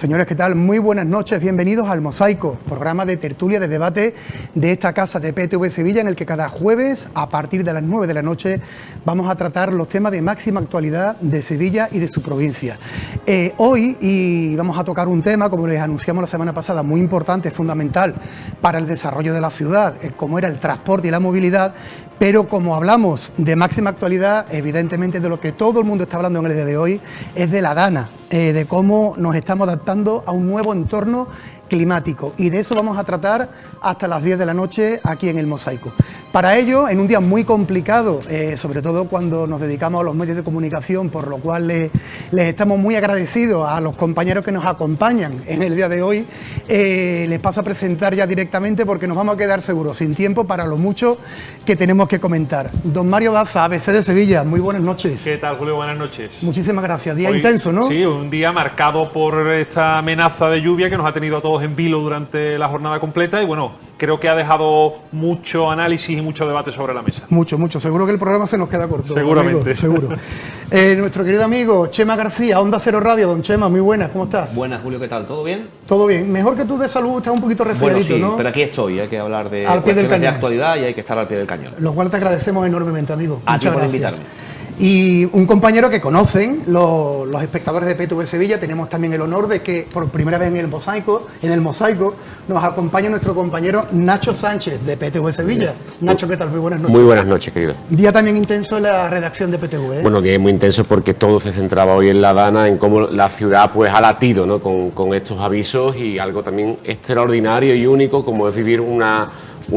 Señores, ¿qué tal? Muy buenas noches, bienvenidos al Mosaico, programa de tertulia, de debate de esta casa de PTV Sevilla, en el que cada jueves, a partir de las 9 de la noche, vamos a tratar los temas de máxima actualidad de Sevilla y de su provincia. Hoy vamos a tocar un tema, como les anunciamos la semana pasada, muy importante, fundamental para el desarrollo de la ciudad, como era el transporte y la movilidad, pero como hablamos de máxima actualidad, evidentemente de lo que todo el mundo está hablando en el día de hoy, es de la DANA, de cómo nos estamos adaptando a un nuevo entorno climático, y de eso vamos a tratar hasta las 10 de la noche aquí en el Mosaico. Para ello, en un día muy complicado, sobre todo cuando nos dedicamos a los medios de comunicación, por lo cual les estamos muy agradecidos a los compañeros que nos acompañan en el día de hoy, les paso a presentar ya directamente porque nos vamos a quedar seguros sin tiempo para lo mucho que tenemos que comentar. Don Mario Daza, ABC de Sevilla, muy buenas noches. ¿Qué tal, Julio? Buenas noches. Muchísimas gracias. Día Hoy, intenso, ¿no? Sí, un día marcado por esta amenaza de lluvia que nos ha tenido a todos en vilo durante la jornada completa y bueno, creo que ha dejado mucho análisis y mucho debate sobre la mesa. Mucho. Seguro que el programa se nos queda corto. Seguramente. Amigo, seguro. Nuestro querido amigo Chema García, Onda Cero Radio. Don Chema, muy buenas, ¿cómo estás? Buenas, Julio, ¿qué tal? ¿Todo bien? Todo bien. Mejor que tú de salud, estás un poquito resfriadito, bueno, sí, ¿no? pero aquí estoy, hay que hablar de al pie del cuestiones cañón, de actualidad y hay que estar al pie del cañón. Lo cual te agradecemos enormemente, amigo. A ti Muchas por gracias. invitarme. Y un compañero que conocen los espectadores de PTV Sevilla, tenemos también el honor de que por primera vez en el Mosaico nos acompaña nuestro compañero Nacho Sánchez de PTV Sevilla. Nacho, ¿qué tal? Muy buenas noches. Muy buenas noches, querido. Día también intenso en la redacción de PTV, ¿eh? Bueno, que es muy intenso porque todo se centraba hoy en la DANA, en cómo la ciudad pues ha latido, ¿no? con estos avisos, y algo también extraordinario y único como es vivir un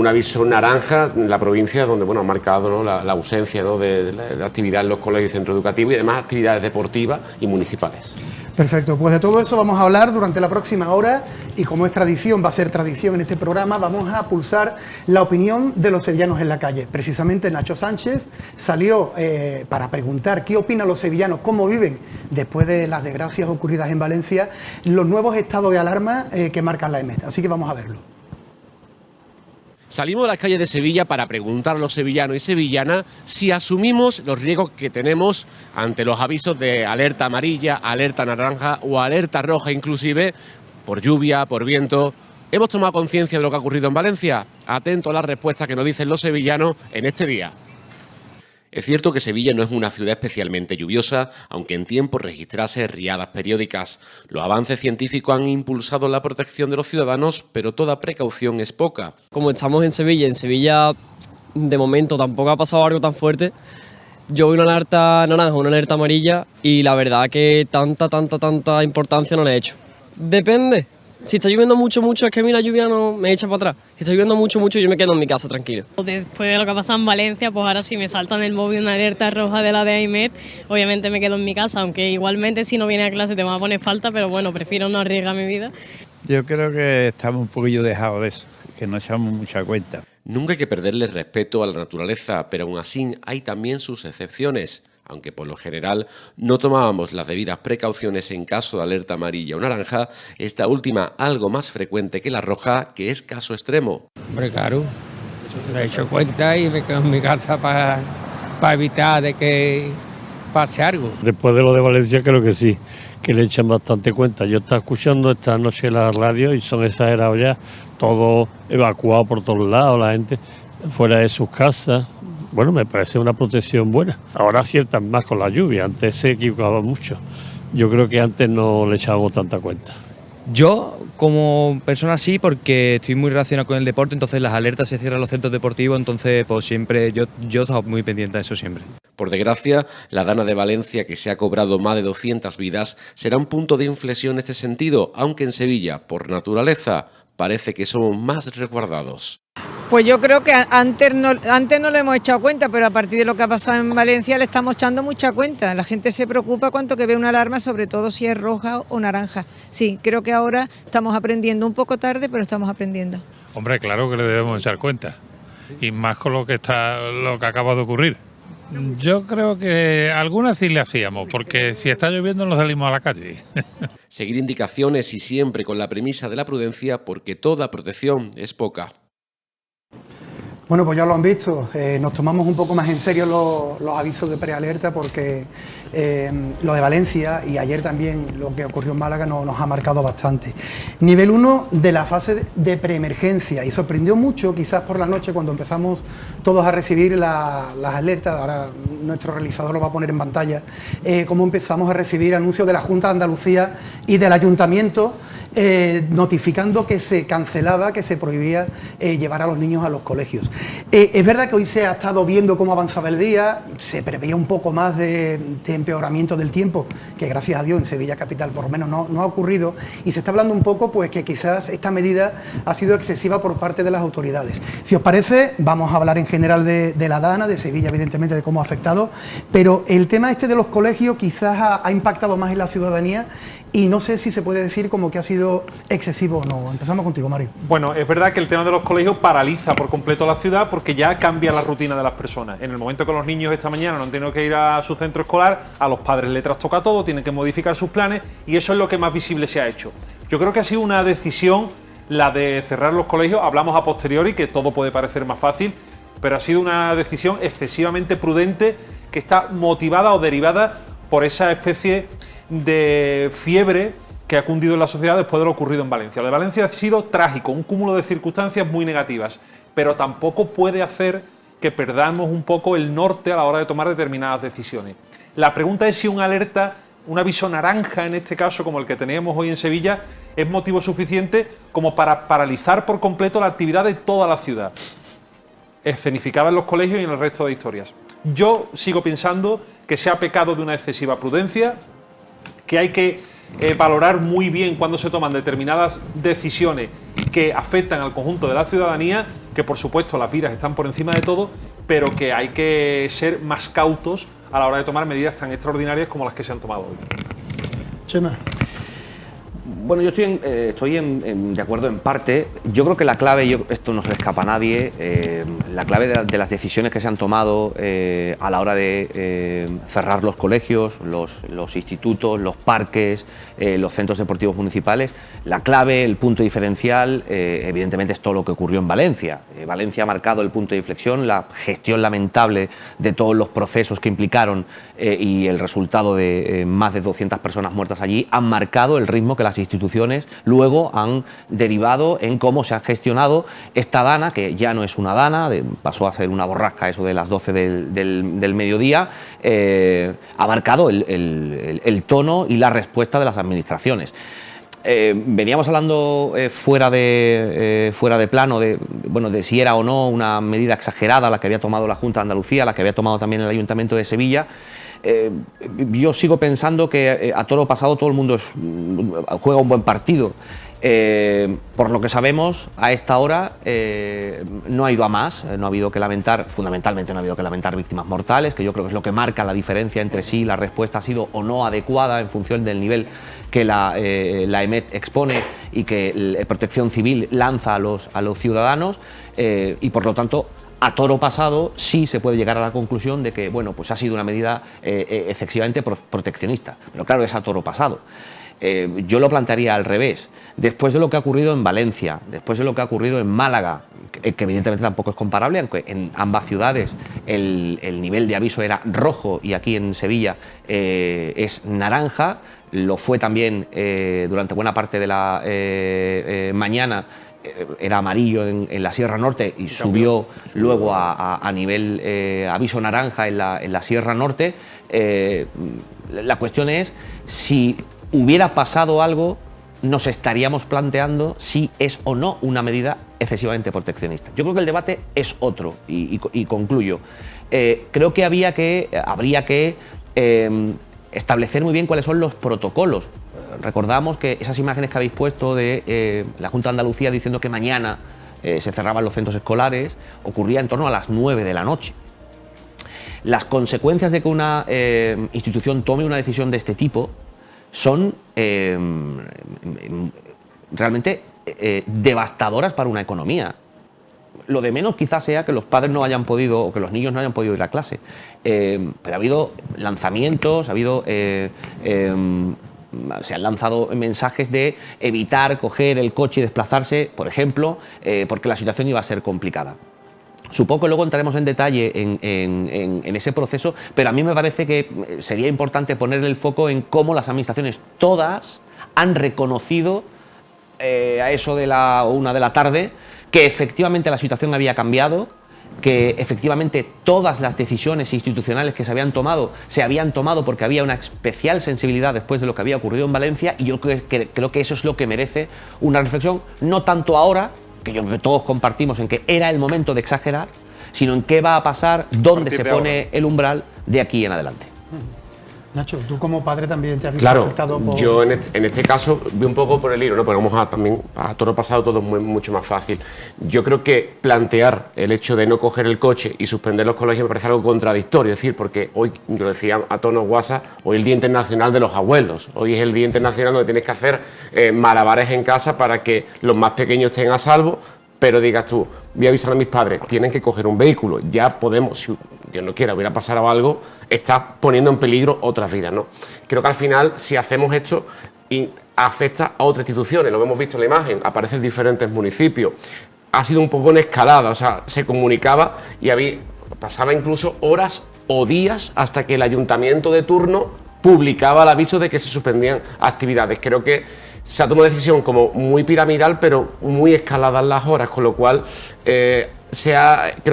aviso naranja en la provincia, donde bueno, ha marcado, ¿no? la ausencia, ¿no? de actividad en los colegios y centros educativos y además actividades deportivas y municipales. Perfecto, pues de todo eso vamos a hablar durante la próxima hora, y como es tradición, va a ser tradición en este programa, vamos a pulsar la opinión de los sevillanos en la calle. Precisamente Nacho Sánchez salió para preguntar qué opinan los sevillanos, cómo viven después de las desgracias ocurridas en Valencia, los nuevos estados de alarma que marcan la EMET. Así que vamos a verlo. Salimos a las calles de Sevilla para preguntar a los sevillanos y sevillanas si asumimos los riesgos que tenemos ante los avisos de alerta amarilla, alerta naranja o alerta roja, inclusive por lluvia, por viento. ¿Hemos tomado conciencia de lo que ha ocurrido en Valencia? Atento a las respuestas que nos dicen los sevillanos en este día. Es cierto que Sevilla no es una ciudad especialmente lluviosa, aunque en tiempo registrase riadas periódicas. Los avances científicos han impulsado la protección de los ciudadanos, pero toda precaución es poca. Como estamos en Sevilla de momento tampoco ha pasado algo tan fuerte. Yo vi una alerta naranja, una alerta amarilla, y la verdad que tanta importancia no le he hecho. Depende. Si está lloviendo mucho, es que a mí la lluvia no me echa para atrás. Si está lloviendo mucho, yo me quedo en mi casa tranquilo. Después de lo que ha pasado en Valencia, pues ahora si me salta en el móvil una alerta roja de la de AIMED, obviamente me quedo en mi casa, aunque igualmente si no viene a clase te van a poner falta, pero bueno, prefiero no arriesgar mi vida. Yo creo que estamos un poquillo dejados de eso, que no echamos mucha cuenta. Nunca hay que perderle respeto a la naturaleza, pero aún así hay también sus excepciones. Aunque por lo general no tomábamos las debidas precauciones en caso de alerta amarilla o naranja, esta última algo más frecuente que la roja, que es caso extremo. Hombre, claro, me he hecho cuenta y me quedo en mi casa para evitar de que pase algo. Después de lo de Valencia creo que sí, que le echan bastante cuenta. Yo estaba escuchando esta noche la radio y son exagerados ya, todo evacuado por todos lados, la gente fuera de sus casas. Bueno, me parece una protección buena. Ahora aciertan más con la lluvia, antes se equivocaban mucho. Yo creo que antes no le echábamos tanta cuenta. Yo, como persona, sí, porque estoy muy relacionado con el deporte, entonces las alertas se cierran los centros deportivos, entonces pues siempre, yo he estado muy pendiente de eso siempre. Por desgracia, la DANA de Valencia, que se ha cobrado más de 200 vidas, será un punto de inflexión en este sentido, aunque en Sevilla, por naturaleza, parece que somos más resguardados. Pues yo creo que antes no le hemos echado cuenta, pero a partir de lo que ha pasado en Valencia le estamos echando mucha cuenta. La gente se preocupa cuanto que ve una alarma, sobre todo si es roja o naranja. Sí, creo que ahora estamos aprendiendo, un poco tarde, pero estamos aprendiendo. Hombre, claro que le debemos echar cuenta, y más con lo que acaba de ocurrir. Yo creo que algunas sí le hacíamos, porque si está lloviendo no salimos a la calle. Seguir indicaciones y siempre con la premisa de la prudencia, porque toda protección es poca. Bueno, pues ya lo han visto, nos tomamos un poco más en serio los avisos de prealerta porque lo de Valencia y ayer también lo que ocurrió en Málaga nos ha marcado bastante. Nivel 1 de la fase de preemergencia, y sorprendió mucho quizás por la noche cuando empezamos todos a recibir las alertas, ahora nuestro realizador lo va a poner en pantalla, cómo empezamos a recibir anuncios de la Junta de Andalucía y del Ayuntamiento notificando que se cancelaba, que se prohibía llevar a los niños a los colegios. Es verdad que hoy se ha estado viendo cómo avanzaba el día, se preveía un poco más de empeoramiento del tiempo, que gracias a Dios en Sevilla capital por lo menos no ha ocurrido, y se está hablando un poco pues que quizás esta medida ha sido excesiva por parte de las autoridades. Si os parece, vamos a hablar en general de la DANA, de Sevilla evidentemente, de cómo ha afectado, pero el tema este de los colegios quizás ha impactado más en la ciudadanía. Y no sé si se puede decir como que ha sido excesivo o no. Empezamos contigo, Mario. Bueno, es verdad que el tema de los colegios paraliza por completo la ciudad porque ya cambia la rutina de las personas. En el momento que los niños esta mañana no han tenido que ir a su centro escolar, a los padres les trastoca todo, tienen que modificar sus planes y eso es lo que más visible se ha hecho. Yo creo que ha sido una decisión la de cerrar los colegios. Hablamos a posteriori que todo puede parecer más fácil, pero ha sido una decisión excesivamente prudente que está motivada o derivada por esa especie de fiebre que ha cundido en la sociedad después de lo ocurrido en Valencia. Lo de Valencia ha sido trágico, un cúmulo de circunstancias muy negativas, pero tampoco puede hacer que perdamos un poco el norte a la hora de tomar determinadas decisiones. La pregunta es si una alerta, un aviso naranja en este caso, como el que teníamos hoy en Sevilla, es motivo suficiente como para paralizar por completo la actividad de toda la ciudad, escenificada en los colegios y en el resto de historias. Yo sigo pensando que se ha pecado de una excesiva prudencia, que hay que valorar muy bien cuando se toman determinadas decisiones que afectan al conjunto de la ciudadanía, que por supuesto las vidas están por encima de todo, pero que hay que ser más cautos a la hora de tomar medidas tan extraordinarias como las que se han tomado hoy. Chema. Bueno, yo estoy de acuerdo en parte. Yo creo que la clave, esto no se le escapa a nadie, la clave de las decisiones que se han tomado a la hora de cerrar los colegios, los institutos, los parques, los centros deportivos municipales, la clave, el punto diferencial, evidentemente es todo lo que ocurrió en Valencia. Valencia ha marcado el punto de inflexión, la gestión lamentable de todos los procesos que implicaron y el resultado de más de 200 personas muertas allí han marcado el ritmo que las instituciones luego han derivado en cómo se ha gestionado esta dana, que ya no es una dana, pasó a ser una borrasca eso de las 12 del mediodía, ha marcado el tono y la respuesta de las administraciones. Veníamos hablando fuera de plano de si era o no una medida exagerada la que había tomado la Junta de Andalucía, la que había tomado también el Ayuntamiento de Sevilla. Yo sigo pensando que a toro pasado todo el mundo juega un buen partido. Por lo que sabemos, a esta hora no ha ido a más, no ha habido que lamentar, fundamentalmente no ha habido que lamentar víctimas mortales, que yo creo que es lo que marca la diferencia entre si la respuesta ha sido o no adecuada en función del nivel que la EMET expone y que Protección Civil lanza a los ciudadanos y por lo tanto a toro pasado sí se puede llegar a la conclusión de que bueno, pues ha sido una medida excesivamente proteccionista, pero claro, es a toro pasado. Yo lo plantearía al revés. Después de lo que ha ocurrido en Valencia, después de lo que ha ocurrido en Málaga, que evidentemente tampoco es comparable, aunque en ambas ciudades el nivel de aviso era rojo y aquí en Sevilla es naranja, lo fue también durante buena parte de la mañana, era amarillo en la Sierra Norte y subió luego a nivel aviso naranja en la Sierra Norte. La cuestión es si hubiera pasado algo, nos estaríamos planteando si es o no una medida excesivamente proteccionista. Yo creo que el debate es otro y concluyo. Creo que habría que establecer muy bien cuáles son los protocolos. Recordamos que esas imágenes que habéis puesto de la Junta de Andalucía diciendo que mañana se cerraban los centros escolares ocurría en torno a las 9 de la noche. Las consecuencias de que una institución tome una decisión de este tipo son realmente devastadoras para una economía. Lo de menos quizás sea que los padres no hayan podido o que los niños no hayan podido ir a clase, pero ha habido lanzamientos, se han lanzado mensajes de evitar coger el coche y desplazarse, por ejemplo, porque la situación iba a ser complicada. Supongo que luego entraremos en detalle en ese proceso, pero a mí me parece que sería importante poner el foco en cómo las administraciones todas han reconocido a eso de la 1 de la tarde que efectivamente la situación había cambiado, que efectivamente todas las decisiones institucionales que se habían tomado porque había una especial sensibilidad después de lo que había ocurrido en Valencia, y yo creo que eso es lo que merece una reflexión, no tanto ahora, que yo creo que todos compartimos en que era el momento de exagerar, sino en qué va a pasar, dónde se pone el umbral de aquí en adelante. Nacho, tú como padre también te has visto Claro, afectado por... yo en este caso vi un poco por el hilo, ¿no? Pero vamos también a toro pasado todo es mucho más fácil. Yo creo que plantear el hecho de no coger el coche y suspender los colegios me parece algo contradictorio, es decir, porque hoy, yo decía a tono WhatsApp, hoy es el Día Internacional de los Abuelos, hoy es el Día Internacional donde tienes que hacer malabares en casa para que los más pequeños estén a salvo, pero digas tú, voy a avisar a mis padres, tienen que coger un vehículo, ya podemos, si Dios no quiera, hubiera pasado algo, estás poniendo en peligro otras vidas, ¿no? Creo que al final, si hacemos esto, afecta a otras instituciones, lo hemos visto en la imagen, aparecen diferentes municipios, ha sido un poco en escalada, o sea, se comunicaba y pasaba incluso horas o días hasta que el ayuntamiento de turno publicaba el aviso de que se suspendían actividades. Creo que se ha tomado una decisión como muy piramidal, pero muy escalada en las horas, con lo cual creo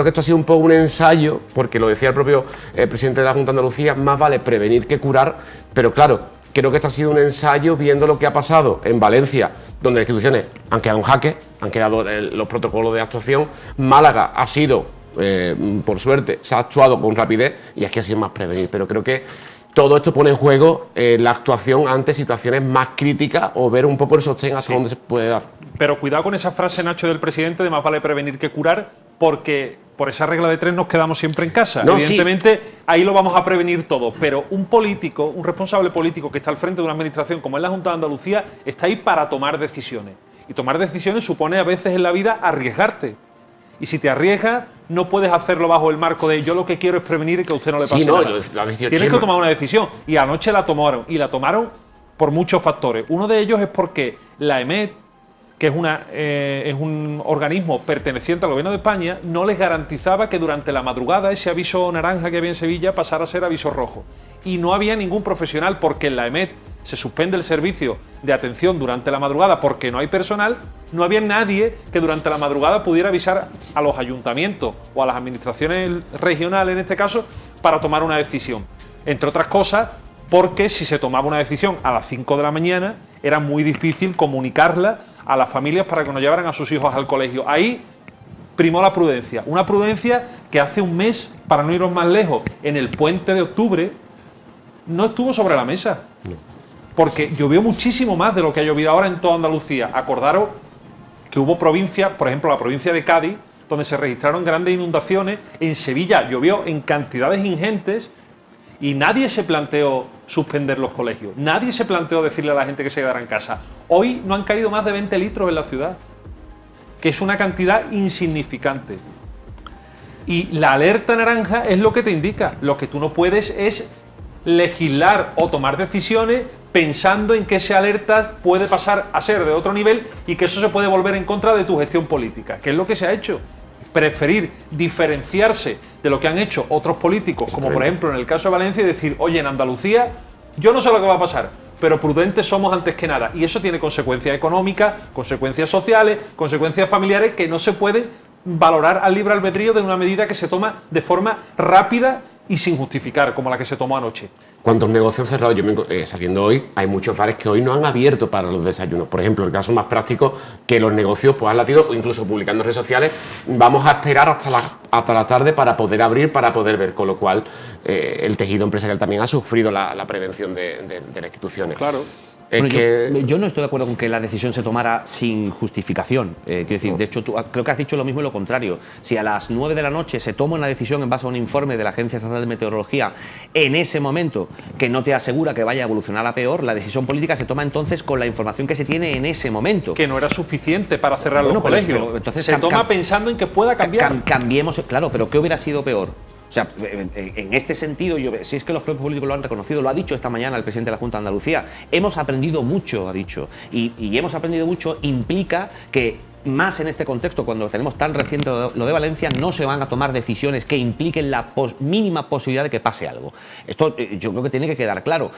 que esto ha sido un poco un ensayo, porque lo decía el propio presidente de la Junta de Andalucía, más vale prevenir que curar, pero claro, creo que esto ha sido un ensayo viendo lo que ha pasado en Valencia, donde las instituciones han quedado en jaque, han quedado los protocolos de actuación. Málaga ha sido, por suerte, se ha actuado con rapidez y aquí ha sido más prevenir, pero creo que todo esto pone en juego la actuación ante situaciones más críticas o ver un poco el sostén hasta dónde se puede dar. Pero cuidado con esa frase, Nacho, del presidente de más vale prevenir que curar, porque por esa regla de 3 nos quedamos siempre en casa. No, evidentemente, ahí lo vamos a prevenir todo, pero un político, un responsable político que está al frente de una administración como es la Junta de Andalucía, está ahí para tomar decisiones. Y tomar decisiones supone a veces en la vida arriesgarte. Y si te arriesgas, no puedes hacerlo bajo el marco de yo lo que quiero es prevenir y que a usted no le pase nada. Tienes que tomar una decisión. Y anoche la tomaron. Y la tomaron por muchos factores. Uno de ellos es porque la EMET, que es un organismo perteneciente al Gobierno de España, no les garantizaba que durante la madrugada ese aviso naranja que había en Sevilla pasara a ser aviso rojo. Y no había ningún profesional, porque en la EMET se suspende el servicio de atención durante la madrugada porque no hay personal. No había nadie que durante la madrugada pudiera avisar a los ayuntamientos o a las administraciones regionales, en este caso, para tomar una decisión. Entre otras cosas, porque si se tomaba una decisión a las 5 de la mañana, era muy difícil comunicarla a las familias para que no llevaran a sus hijos al colegio. Ahí primó la prudencia. Una prudencia que hace un mes, para no irnos más lejos, en el puente de octubre, no estuvo sobre la mesa. Porque llovió muchísimo más de lo que ha llovido ahora en toda Andalucía. Acordaros que hubo provincias, por ejemplo la provincia de Cádiz, donde se registraron grandes inundaciones. En Sevilla llovió en cantidades ingentes y nadie se planteó suspender los colegios. Nadie se planteó decirle a la gente que se quedara en casa. Hoy no han caído más de 20 litros en la ciudad, que es una cantidad insignificante. Y la alerta naranja es lo que te indica. Lo que tú no puedes es legislar o tomar decisiones pensando en que esa alerta puede pasar a ser de otro nivel y que eso se puede volver en contra de tu gestión política, que es lo que se ha hecho. Preferir diferenciarse de lo que han hecho otros políticos, como por ejemplo en el caso de Valencia, y decir, oye, en Andalucía yo no sé lo que va a pasar, pero prudentes somos antes que nada. Y eso tiene consecuencias económicas, consecuencias sociales, consecuencias familiares que no se pueden valorar al libre albedrío de una medida que se toma de forma rápida y sin justificar, como la que se tomó anoche. ¿Cuántos negocios cerrados? Saliendo hoy, hay muchos bares que hoy no han abierto para los desayunos. Por ejemplo, el caso más práctico, que los negocios pues han latido, o incluso publicando en redes sociales, vamos a esperar hasta la tarde para poder abrir, para poder ver. Con lo cual, el tejido empresarial también ha sufrido la prevención de las instituciones. Claro. Bueno, yo no estoy de acuerdo con que la decisión se tomara sin justificación. Quiero decir, de hecho, tú creo que has dicho lo mismo y lo contrario. Si a las 9 de la noche se toma una decisión en base a un informe de la Agencia Estatal de Meteorología, en ese momento que no te asegura que vaya a evolucionar a peor, la decisión política se toma entonces con la información que se tiene en ese momento. Que no era suficiente para cerrar los colegios. Pero entonces se toma pensando en que pueda cambiar. Cambiemos, claro, pero ¿qué hubiera sido peor? O sea, en este sentido, si es que los propios políticos lo han reconocido, lo ha dicho esta mañana el presidente de la Junta de Andalucía, hemos aprendido mucho, ha dicho, y hemos aprendido mucho implica que más en este contexto, cuando tenemos tan reciente lo de Valencia, no se van a tomar decisiones que impliquen la mínima posibilidad de que pase algo. Esto yo creo que tiene que quedar claro.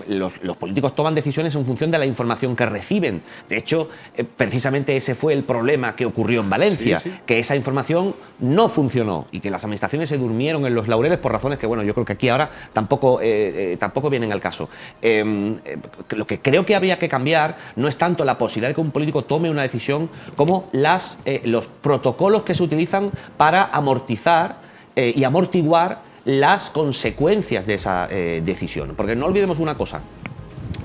Los políticos toman decisiones en función de la información que reciben. De hecho, precisamente ese fue el problema que ocurrió en Valencia, que esa información no funcionó y que las administraciones se durmieron en los laureles por razones que, bueno, yo creo que aquí ahora tampoco vienen al caso. Lo que creo que habría que cambiar no es tanto la posibilidad de que un político tome una decisión como los protocolos que se utilizan para amortizar y amortiguar las consecuencias de esa decisión. Porque no olvidemos una cosa,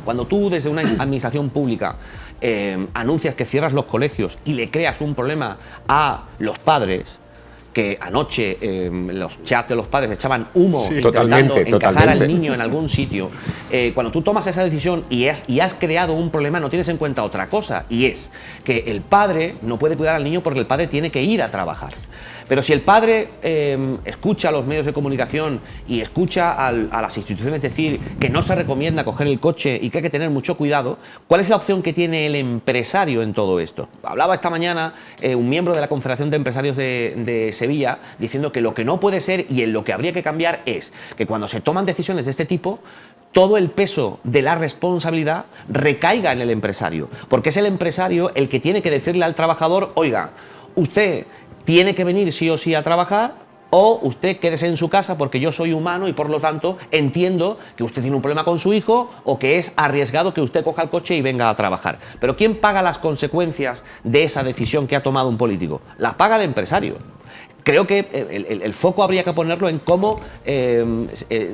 cuando tú desde una administración pública anuncias que cierras los colegios y le creas un problema a los padres, que anoche los chats de los padres echaban humo intentando encajar al niño en algún sitio. Cuando tú tomas esa decisión y has creado un problema, no tienes en cuenta otra cosa, y es que el padre no puede cuidar al niño porque el padre tiene que ir a trabajar. Pero si el padre escucha a los medios de comunicación y escucha a las instituciones decir que no se recomienda coger el coche y que hay que tener mucho cuidado, ¿cuál es la opción que tiene el empresario en todo esto? Hablaba esta mañana un miembro de la Confederación de Empresarios de Sevilla diciendo que lo que no puede ser y en lo que habría que cambiar es que cuando se toman decisiones de este tipo, todo el peso de la responsabilidad recaiga en el empresario, porque es el empresario el que tiene que decirle al trabajador: oiga, usted tiene que venir sí o sí a trabajar, o usted quédese en su casa porque yo soy humano y por lo tanto entiendo que usted tiene un problema con su hijo o que es arriesgado que usted coja el coche y venga a trabajar. Pero ¿quién paga las consecuencias de esa decisión que ha tomado un político? Las paga el empresario. Creo que el foco habría que ponerlo en cómo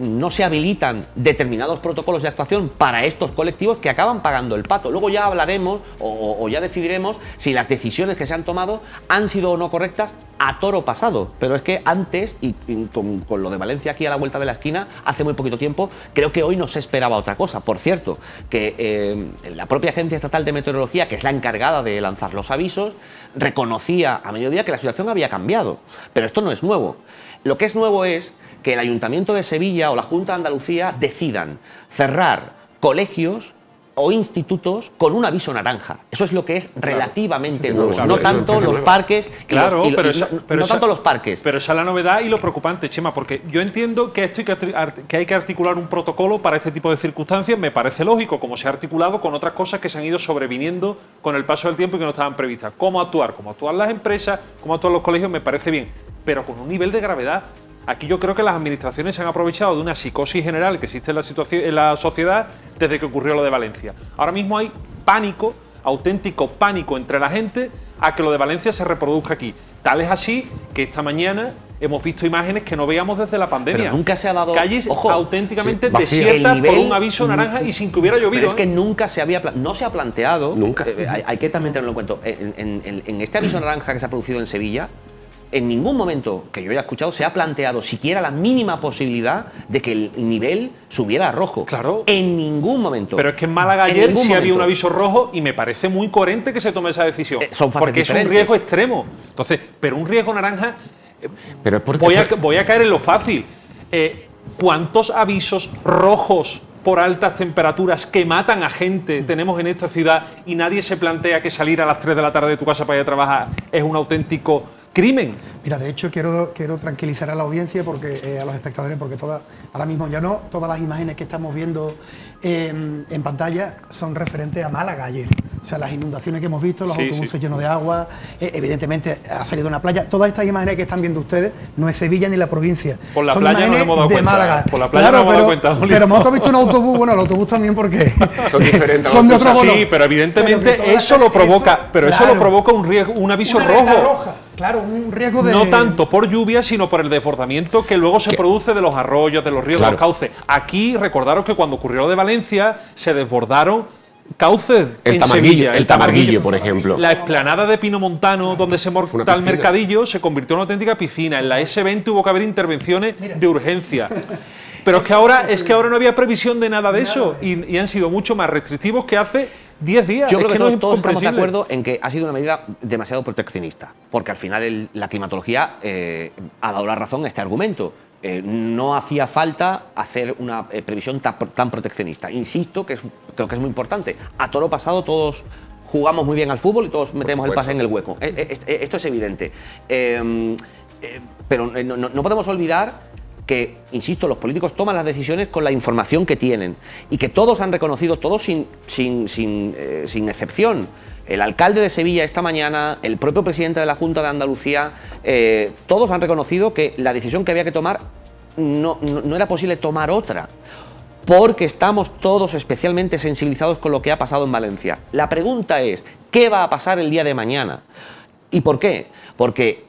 no se habilitan determinados protocolos de actuación para estos colectivos que acaban pagando el pato. Luego ya hablaremos o ya decidiremos si las decisiones que se han tomado han sido o no correctas a toro pasado. Pero es que antes, y con lo de Valencia aquí a la vuelta de la esquina, hace muy poquito tiempo, creo que hoy no se esperaba otra cosa. Por cierto, que la propia Agencia Estatal de Meteorología, que es la encargada de lanzar los avisos, reconocía a mediodía que la situación había cambiado. Pero esto no es nuevo. Lo que es nuevo es que el Ayuntamiento de Sevilla o la Junta de Andalucía decidan cerrar colegios o institutos con un aviso naranja. Eso es lo que es relativamente nuevo. No tanto los parques. No tanto los parques. Pero esa es la novedad y lo preocupante, Chema, porque yo entiendo que hay que articular un protocolo para este tipo de circunstancias. Me parece lógico, como se ha articulado con otras cosas que se han ido sobreviniendo con el paso del tiempo y que no estaban previstas. Cómo actuar las empresas, cómo actuar los colegios, me parece bien, pero con un nivel de gravedad. Aquí yo creo que las administraciones se han aprovechado de una psicosis general que existe en la sociedad desde que ocurrió lo de Valencia. Ahora mismo hay pánico, auténtico pánico entre la gente a que lo de Valencia se reproduzca aquí. Tal es así que esta mañana hemos visto imágenes que no veíamos desde la pandemia. Pero nunca se ha dado... Calles auténticamente desiertas por un aviso naranja y sin que hubiera llovido. Pero es que nunca se había... No se ha planteado... Nunca. Hay que también tenerlo en cuenta. En este aviso naranja que se ha producido en Sevilla, en ningún momento que yo haya escuchado se ha planteado siquiera la mínima posibilidad de que el nivel subiera a rojo. Claro. En ningún momento. Pero es que en Málaga ayer sí había un aviso rojo y me parece muy coherente que se tome esa decisión. Son fases porque diferentes. Es un riesgo extremo. Entonces, pero un riesgo naranja... Pero voy a caer en lo fácil. ¿Cuántos avisos rojos por altas temperaturas que matan a gente tenemos en esta ciudad y nadie se plantea que salir a las 3 de la tarde de tu casa para ir a trabajar es un auténtico crimen? Mira, de hecho quiero tranquilizar a la audiencia, porque a los espectadores, porque ahora mismo ya no todas las imágenes que estamos viendo en pantalla son referentes a Málaga ayer. O sea, las inundaciones que hemos visto, los autobuses llenos de agua, evidentemente ha salido una playa. Todas estas imágenes que están viendo ustedes no es Sevilla ni la provincia. Por la son playa nos hemos dado cuenta. Málaga. Por la playa nos hemos dado cuenta. Pero hemos visto un autobús, bueno, el autobús también porque son diferentes. Son de otro color. Sí, pero evidentemente eso lo provoca, eso lo provoca un riesgo, un aviso rojo. Claro, un riesgo de... No tanto por lluvia, sino por el desbordamiento que luego se produce de los arroyos, de los ríos, de los cauces. Aquí, recordaros que cuando ocurrió lo de Valencia, se desbordaron cauces en Sevilla. El Tamarguillo, por ejemplo. La explanada de Pino Montano, donde se monta el mercadillo, se convirtió en una auténtica piscina. En la S20 hubo que haber intervenciones de urgencia. Pero es que ahora no había previsión de nada de eso y han sido mucho más restrictivos que hace 10 días. Yo creo que todos estamos de acuerdo en que ha sido una medida demasiado proteccionista, porque al final la climatología ha dado la razón a este argumento. No hacía falta hacer una previsión tan proteccionista. Insisto, creo que es muy importante. A toro pasado todos jugamos muy bien al fútbol y todos metemos el supuesto. pase en el hueco. Esto es evidente. Pero no podemos olvidar que, insisto, los políticos toman las decisiones con la información que tienen y que todos han reconocido, todos sin excepción. El alcalde de Sevilla esta mañana, el propio presidente de la Junta de Andalucía, todos han reconocido que la decisión que había que tomar no era posible tomar otra, porque estamos todos especialmente sensibilizados con lo que ha pasado en Valencia. La pregunta es, ¿qué va a pasar el día de mañana? ¿Y por qué? Porque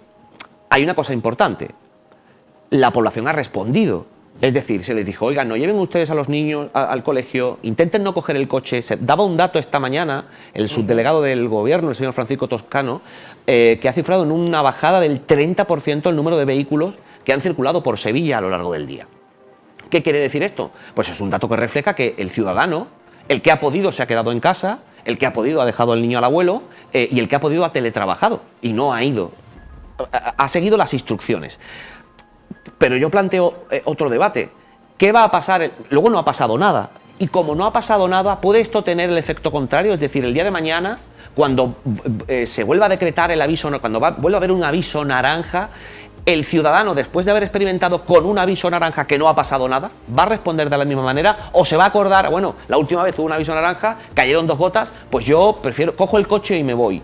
hay una cosa importante. La población ha respondido. Es decir, se les dijo, oigan, no lleven ustedes a los niños al colegio, intenten no coger el coche. Se daba un dato esta mañana, el subdelegado del gobierno, el señor Francisco Toscano, que ha cifrado en una bajada del 30% el número de vehículos que han circulado por Sevilla a lo largo del día. ¿Qué quiere decir esto? Pues es un dato que refleja que el ciudadano, el que ha podido se ha quedado en casa, el que ha podido ha dejado al niño al abuelo y el que ha podido ha teletrabajado y no ha ido, ha seguido las instrucciones. Pero yo planteo otro debate. ¿Qué va a pasar? Luego no ha pasado nada. Y como no ha pasado nada, ¿puede esto tener el efecto contrario? Es decir, el día de mañana, cuando se vuelva a decretar el aviso, cuando vuelva a haber un aviso naranja, el ciudadano, después de haber experimentado con un aviso naranja que no ha pasado nada, ¿va a responder de la misma manera? ¿O se va a acordar, bueno, la última vez hubo un aviso naranja, cayeron 2 gotas, pues yo cojo el coche y me voy?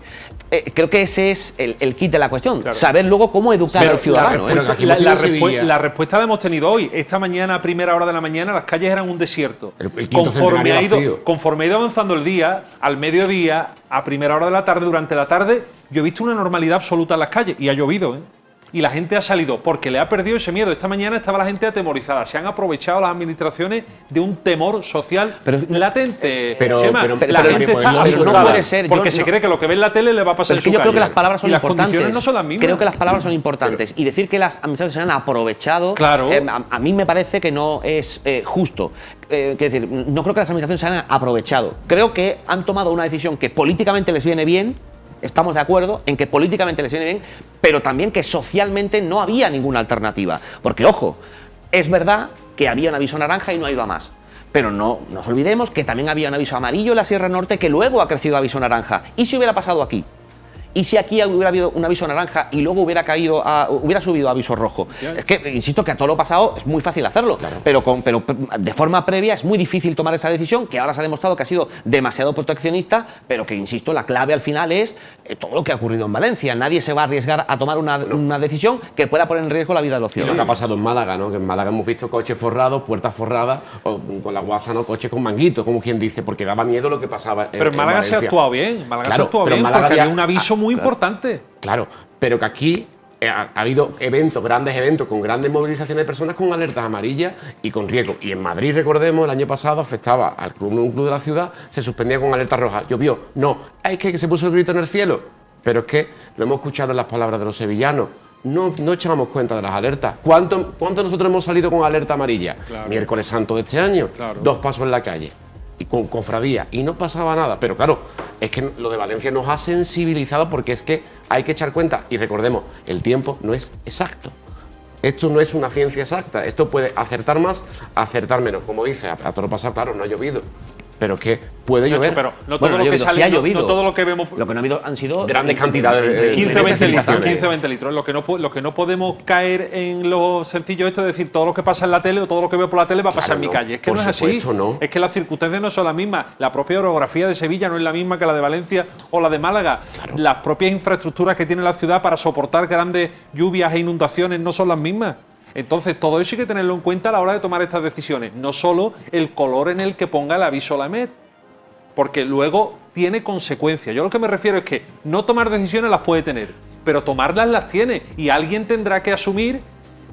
Creo que ese es el kit de la cuestión. Claro. Saber luego cómo educar al ciudadano. La respuesta la hemos tenido hoy. Esta mañana, a primera hora de la mañana, las calles eran un desierto. Conforme ha ido avanzando el día, al mediodía, a primera hora de la tarde, durante la tarde, yo he visto una normalidad absoluta en las calles. Y ha llovido, y la gente ha salido porque le ha perdido ese miedo. Esta mañana estaba la gente atemorizada. Se han aprovechado las administraciones de un temor social latente. Chema, la gente está asustada no puede ser, porque se cree que lo que ve en la tele le va a pasar en su calle. Yo creo que las palabras son importantes. Las condiciones no son las mismas. Creo que las palabras son importantes. Y decir que las administraciones se han aprovechado, claro. A mí me parece que no es justo. Decir, no creo que las administraciones se hayan aprovechado. Creo que han tomado una decisión que políticamente les viene bien. Estamos de acuerdo en que políticamente les viene bien, pero también que socialmente no había ninguna alternativa. Porque, ojo, es verdad que había un aviso naranja y no ha ido a más. Pero no nos olvidemos que también había un aviso amarillo en la Sierra Norte que luego ha crecido a aviso naranja. ¿Y si hubiera pasado aquí? ¿Y si aquí hubiera habido un aviso naranja y luego hubiera subido a aviso rojo? Es que, insisto, que a todo lo pasado es muy fácil hacerlo, claro. pero de forma previa es muy difícil tomar esa decisión, que ahora se ha demostrado que ha sido demasiado proteccionista, pero que, insisto, la clave al final es todo lo que ha ocurrido en Valencia. Nadie se va a arriesgar a tomar una decisión que pueda poner en riesgo la vida de los ciudadanos. Lo que ha pasado en Málaga, ¿no? Que en Málaga hemos visto coches forrados, puertas forradas, o con la guasa, ¿no? Coches con manguitos, como quien dice, porque daba miedo lo que pasaba Pero en Málaga se ha actuado bien, claro, se ha actuado bien, porque había un aviso muy importante. Claro, pero que aquí ha habido grandes eventos, con grandes movilizaciones de personas con alertas amarillas y con riesgo. Y en Madrid, recordemos, el año pasado afectaba al un club de la ciudad, se suspendía con alerta roja. Llovió. No, es que se puso el grito en el cielo. Pero es que lo hemos escuchado en las palabras de los sevillanos. No echábamos cuenta de las alertas. ¿Cuánto nosotros hemos salido con alerta amarilla? Claro. Miércoles Santo de este año, claro. 2 pasos en la calle. Y con cofradía, y no pasaba nada. Pero claro, es que lo de Valencia nos ha sensibilizado, porque es que hay que echar cuenta, y recordemos, el tiempo no es exacto. Esto no es una ciencia exacta, esto puede acertar más, acertar menos. Como dice, a todo pasar, claro, no ha llovido, pero es que puede llover. Pero no todo lo que sale, sí ha llovido. No todo lo que vemos. Lo que no ha habido han sido grandes cantidades de 15 o 20 litros. 15 o 20 litros. Lo que no podemos caer en lo sencillo esto de decir todo lo que pasa en la tele o todo lo que veo por la tele va a pasar en mi calle. Es que no es así. No. Es que las circunstancias no son las mismas. La propia orografía de Sevilla no es la misma que la de Valencia o la de Málaga. Claro. Las propias infraestructuras que tiene la ciudad para soportar grandes lluvias e inundaciones no son las mismas. Entonces, todo eso hay que tenerlo en cuenta a la hora de tomar estas decisiones. No solo el color en el que ponga el aviso la EMET, porque luego tiene consecuencias. Yo lo que me refiero es que no tomar decisiones las puede tener, pero tomarlas las tiene, y alguien tendrá que asumir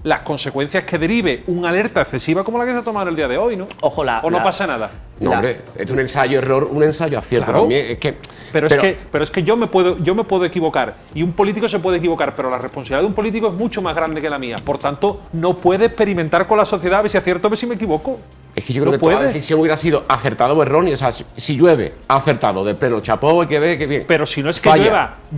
las consecuencias que derive una alerta excesiva como la que se ha tomado el día de hoy, ¿no? Ojo, o no pasa nada. No, hombre, es un ensayo-error, un ensayo-acierto. Claro. También. Pero es que yo me puedo equivocar, y un político se puede equivocar, pero la responsabilidad de un político es mucho más grande que la mía. Por tanto, no puede experimentar con la sociedad a ver si acierto, a ver si me equivoco. Es que yo creo que toda la decisión hubiera sido acertada o errónea. O sea, si llueve, acertado, de pleno, chapó, y que ve, que bien. Pero si no es que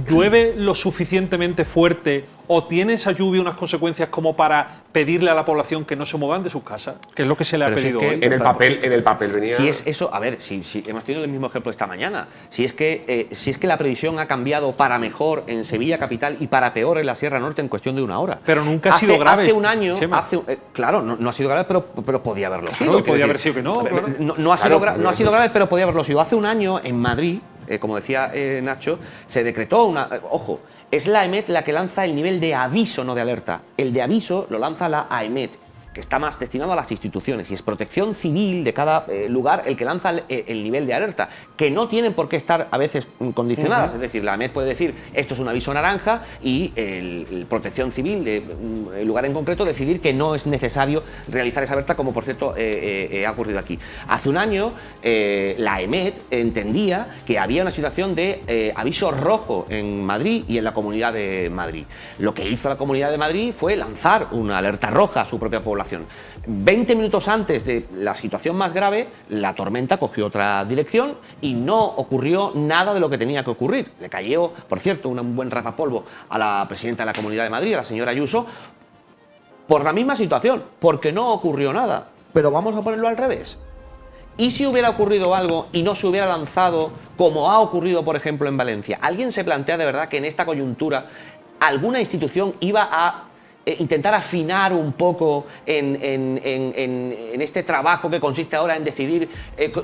llueve lo suficientemente fuerte ¿O tiene esa lluvia unas consecuencias como para pedirle a la población que no se muevan de sus casas? Que es lo que se le ha Pero si pedido es que hoy. En el papel venía. Si es eso, a ver, si hemos tenido el mismo ejemplo esta mañana. Si es que la previsión ha cambiado para mejor en Sevilla capital y para peor en la Sierra Norte en cuestión de una hora. Pero nunca ha sido grave. Hace un año, Chema. claro, no ha sido grave, pero podía haberlo Claro, sido. y podía haber sido que no. Claro. No ha sido grave, pero podía haberlo sido. Hace un año en Madrid, como decía Nacho, se decretó una. Ojo, es la AEMET la que lanza el nivel de aviso, no de alerta. El de aviso lo lanza la AEMET, que está más destinado a las instituciones, y es Protección Civil de cada lugar el que lanza el nivel de alerta, que no tienen por qué estar a veces condicionadas. Es decir, la AEMET puede decir esto es un aviso naranja y el Protección Civil de un lugar en concreto decidir que no es necesario realizar esa alerta, como por cierto ha ocurrido aquí. Hace un año la AEMET entendía que había una situación de aviso rojo en Madrid y en la Comunidad de Madrid. Lo que hizo la Comunidad de Madrid fue lanzar una alerta roja a su propia población. 20 minutos antes de la situación más grave, la tormenta cogió otra dirección y no ocurrió nada de lo que tenía que ocurrir. Le cayó, por cierto, un buen rapapolvo a la presidenta de la Comunidad de Madrid, a la señora Ayuso, por la misma situación, porque no ocurrió nada. Pero vamos a ponerlo al revés. ¿Y si hubiera ocurrido algo y no se hubiera lanzado, como ha ocurrido, por ejemplo, en Valencia? ¿Alguien se plantea de verdad que en esta coyuntura alguna institución iba a intentar afinar un poco en este trabajo que consiste ahora en decidir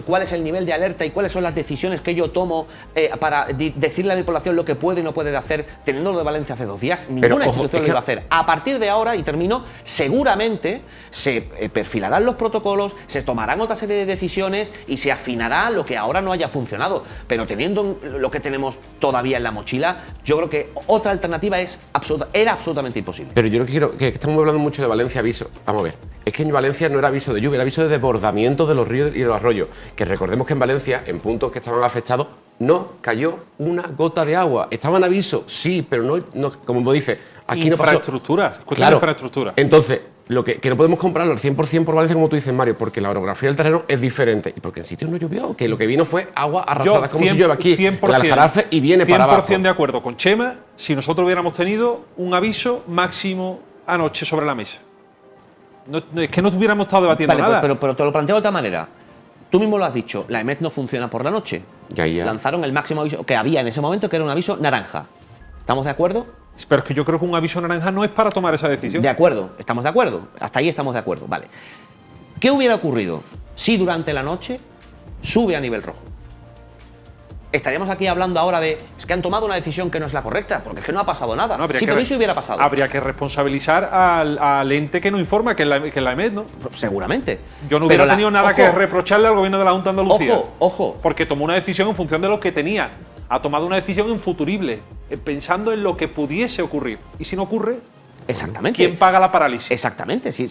cuál es el nivel de alerta y cuáles son las decisiones que yo tomo para decirle a mi población lo que puede y no puede hacer, teniendo lo de Valencia hace 2 días? Ninguna institución lo iba a hacer. A partir de ahora, y termino, seguramente se perfilarán los protocolos, se tomarán otra serie de decisiones y se afinará lo que ahora no haya funcionado. Pero teniendo lo que tenemos todavía en la mochila, yo creo que otra alternativa era absolutamente imposible. Pero yo quiero que estamos hablando mucho de Valencia aviso. Vamos a ver, es que en Valencia no era aviso de lluvia, era aviso de desbordamiento de los ríos y de los arroyos. Que recordemos que en Valencia, en puntos que estaban afectados, no cayó una gota de agua. Estaban aviso, sí, pero no como dice, aquí no pasó. Infraestructura, cuestión de infraestructura. Entonces, lo que no podemos comprarlo al 100% por Valencia, como tú dices, Mario, porque la orografía del terreno es diferente y porque en sitios no llovió, que lo que vino fue agua arrastrada, como si llueve aquí, 100%, el Aljarafe, y viene para abajo. 100% de acuerdo con Chema si nosotros hubiéramos tenido un aviso máximo anoche sobre la mesa. No, es que no hubiéramos estado debatiendo nada. Pero te lo planteo de otra manera. Tú mismo lo has dicho, la AEMET no funciona por la noche. Ya. Lanzaron el máximo aviso que había en ese momento, que era un aviso naranja. ¿Estamos de acuerdo? Pero es que yo creo que un aviso naranja no es para tomar esa decisión. De acuerdo, estamos de acuerdo. Hasta ahí estamos de acuerdo, vale. ¿Qué hubiera ocurrido si durante la noche sube a nivel rojo? Estaríamos aquí hablando ahora de es que han tomado una decisión que no es la correcta, porque es que no ha pasado nada. No, sí, pero eso hubiera pasado. Habría que responsabilizar al ente que nos informa, que es la EMET, ¿no? Seguramente. Yo no hubiera tenido nada que reprocharle al gobierno de la Junta de Andalucía. Ojo. Porque tomó una decisión en función de lo que tenía. Ha tomado una decisión en futurible, pensando en lo que pudiese ocurrir. Y si no ocurre, exactamente. ¿Quién paga la parálisis? Exactamente. Si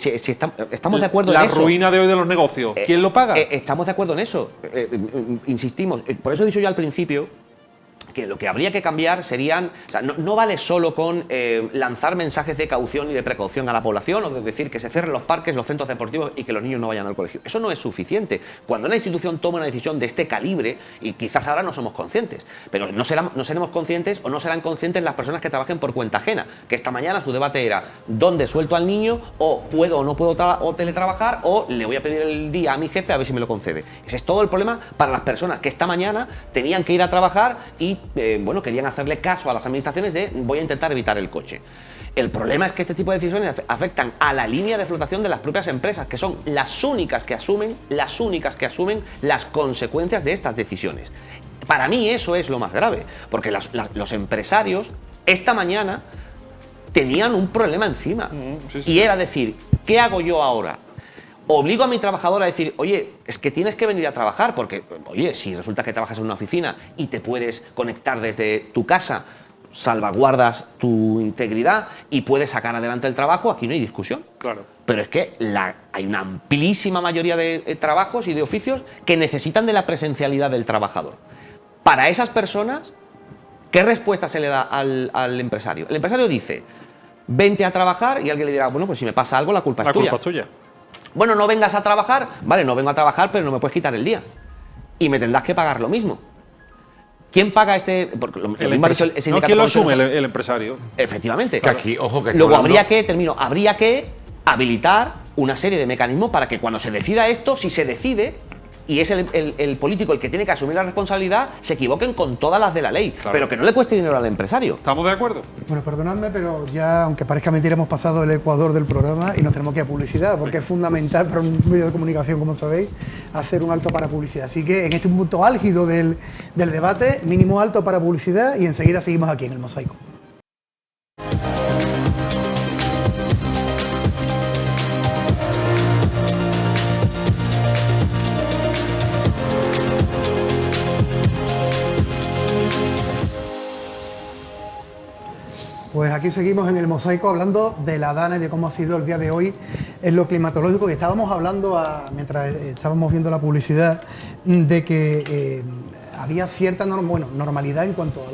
estamos de acuerdo en eso. La ruina de hoy de los negocios. ¿Quién lo paga? Estamos de acuerdo en eso. Insistimos. Por eso he dicho yo al principio que lo que habría que cambiar serían. O sea, no vale solo con lanzar mensajes de caución y de precaución a la población, o de decir que se cierren los parques, los centros deportivos y que los niños no vayan al colegio. Eso no es suficiente. Cuando una institución toma una decisión de este calibre, y quizás ahora no somos conscientes, pero no seremos conscientes o no serán conscientes las personas que trabajen por cuenta ajena, que esta mañana su debate era ¿dónde suelto al niño? O puedo o no puedo teletrabajar, o le voy a pedir el día a mi jefe a ver si me lo concede. Ese es todo el problema para las personas que esta mañana tenían que ir a trabajar y querían hacerle caso a las administraciones de voy a intentar evitar el coche. El problema es que este tipo de decisiones afectan a la línea de flotación de las propias empresas, que son las únicas que asumen las consecuencias de estas decisiones. Para mí eso es lo más grave, porque los empresarios esta mañana tenían un problema encima. Y era decir, ¿qué hago yo ahora? Obligo a mi trabajador a decir, oye, es que tienes que venir a trabajar, porque, oye, si resulta que trabajas en una oficina y te puedes conectar desde tu casa, salvaguardas tu integridad y puedes sacar adelante el trabajo, aquí no hay discusión. Claro. Pero es que hay una amplísima mayoría de trabajos y de oficios que necesitan de la presencialidad del trabajador. Para esas personas, ¿qué respuesta se le da al empresario? El empresario dice, vente a trabajar, y alguien le dirá, bueno, pues si me pasa algo, la culpa es tuya. La culpa es tuya. Bueno, no vengas a trabajar. Vale, no vengo a trabajar, pero no me puedes quitar el día. Y me tendrás que pagar lo mismo. ¿Quién paga este...? Porque ¿quién lo asume? El empresario. Efectivamente. Que aquí, ojo, que luego hablando... habría que habilitar una serie de mecanismos para que cuando se decida esto, si se decide, y es el político el que tiene que asumir la responsabilidad, se equivoquen con todas las de la ley, pero que no le cueste dinero al empresario. ¿Estamos de acuerdo? Bueno, perdonadme, pero ya, aunque parezca mentira, hemos pasado el ecuador del programa y nos tenemos que ir a publicidad, porque es fundamental para un medio de comunicación, como sabéis, hacer un alto para publicidad. Así que en este punto álgido del debate, mínimo alto para publicidad y enseguida seguimos aquí en El Mosaico. Pues aquí seguimos en El Mosaico hablando de la Dana y de cómo ha sido el día de hoy en lo climatológico. Y estábamos hablando, mientras estábamos viendo la publicidad, de que había cierta normalidad en cuanto a